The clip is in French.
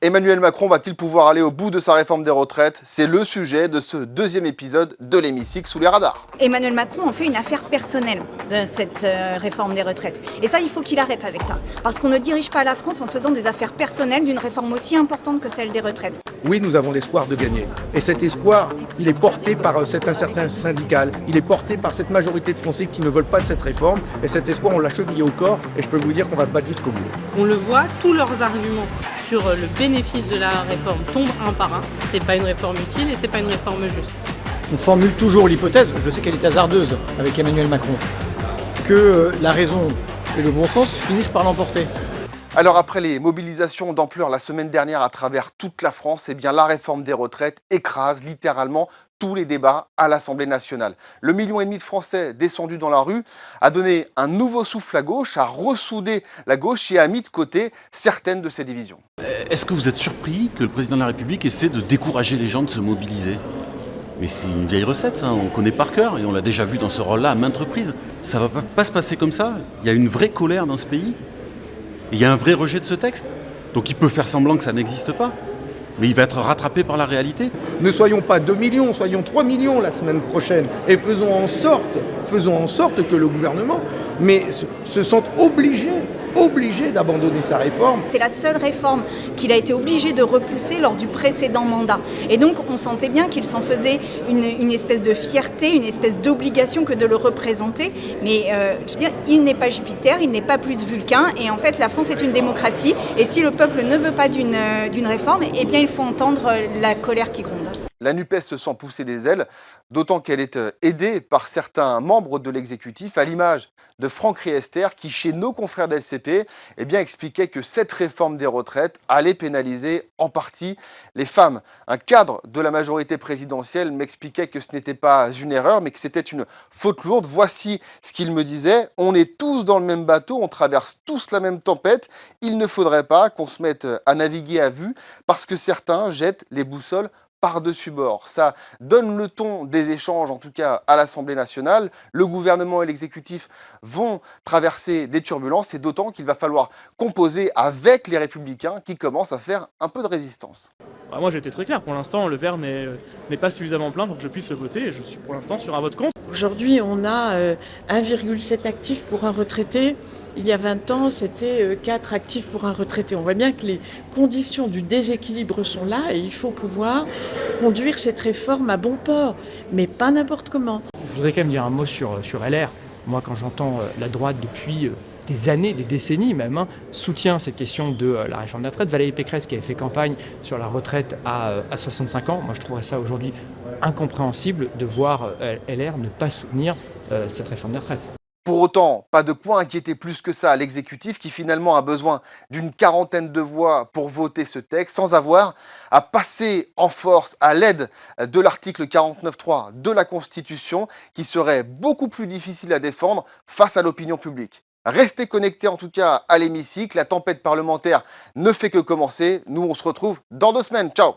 Emmanuel Macron va-t-il pouvoir aller au bout de sa réforme des retraites? C'est le sujet de ce deuxième épisode de l'hémicycle sous les radars. Emmanuel Macron en fait une affaire personnelle de cette réforme des retraites. Et ça, il faut qu'il arrête avec ça. Parce qu'on ne dirige pas la France en faisant des affaires personnelles d'une réforme aussi importante que celle des retraites. Oui, nous avons l'espoir de gagner. Et cet espoir, il est porté par cette incertitude syndicale. Il est porté par cette majorité de Français qui ne veulent pas de cette réforme. Et cet espoir, on l'a chevillé au corps. Et je peux vous dire qu'on va se battre jusqu'au bout. On le voit, tous leurs arguments sur le bénéfice de la réforme tombent un par un. C'est pas une réforme utile et c'est pas une réforme juste. On formule toujours l'hypothèse, je sais qu'elle est hasardeuse avec Emmanuel Macron, que la raison et le bon sens finissent par l'emporter. Alors après les mobilisations d'ampleur la semaine dernière à travers toute la France, eh bien la réforme des retraites écrase littéralement tous les débats à l'Assemblée nationale. Le 1,5 million de Français descendus dans la rue a donné un nouveau souffle à gauche, a ressoudé la gauche et a mis de côté certaines de ses divisions. Est-ce que vous êtes surpris que le président de la République essaie de décourager les gens de se mobiliser? Mais c'est une vieille recette, hein, on connaît par cœur et on l'a déjà vu dans ce rôle-là à maintes reprises. Ça ne va pas se passer comme ça. Il y a une vraie colère dans ce pays. Et il y a un vrai rejet de ce texte. Donc il peut faire semblant que ça n'existe pas. Mais il va être rattrapé par la réalité. Ne soyons pas 2 millions, soyons 3 millions la semaine prochaine. Et faisons en sorte que le gouvernement se sente obligé d'abandonner sa réforme. C'est la seule réforme qu'il a été obligé de repousser lors du précédent mandat. Et donc on sentait bien qu'il s'en faisait une espèce de fierté, une espèce d'obligation que de le représenter. Mais je veux dire, il n'est pas Jupiter, il n'est pas plus Vulcain. Et en fait, la France est une démocratie. Et si le peuple ne veut pas d'une réforme, eh bien il faut entendre la colère qui gronde. La NUPES se sent pousser des ailes, d'autant qu'elle est aidée par certains membres de l'exécutif, à l'image de Franck Riester, qui, chez nos confrères d'LCP, eh bien, expliquait que cette réforme des retraites allait pénaliser en partie les femmes. Un cadre de la majorité présidentielle m'expliquait que ce n'était pas une erreur, mais que c'était une faute lourde. Voici ce qu'il me disait: on est tous dans le même bateau, on traverse tous la même tempête, il ne faudrait pas qu'on se mette à naviguer à vue, parce que certains jettent les boussoles par-dessus bord. Ça donne le ton des échanges, en tout cas à l'Assemblée nationale. Le gouvernement et l'exécutif vont traverser des turbulences, et d'autant qu'il va falloir composer avec les Républicains qui commencent à faire un peu de résistance. Moi j'ai été très clair, pour l'instant le verre n'est pas suffisamment plein pour que je puisse le voter et je suis pour l'instant sur un vote contre. Aujourd'hui on a 1,7 actifs pour un retraité. Il y a 20 ans, c'était 4 actifs pour un retraité. On voit bien que les conditions du déséquilibre sont là et il faut pouvoir conduire cette réforme à bon port, mais pas n'importe comment. Je voudrais quand même dire un mot sur LR. Moi, quand j'entends la droite depuis des années, des décennies même, soutient cette question de la réforme des retraites. Valérie Pécresse qui avait fait campagne sur la retraite à 65 ans, moi je trouverais ça aujourd'hui incompréhensible de voir LR ne pas soutenir cette réforme des retraites. Pour autant, pas de quoi inquiéter plus que ça l'exécutif qui finalement a besoin d'une quarantaine de voix pour voter ce texte sans avoir à passer en force à l'aide de l'article 49.3 de la Constitution qui serait beaucoup plus difficile à défendre face à l'opinion publique. Restez connectés en tout cas à l'hémicycle, la tempête parlementaire ne fait que commencer. Nous on se retrouve dans 2 semaines, ciao!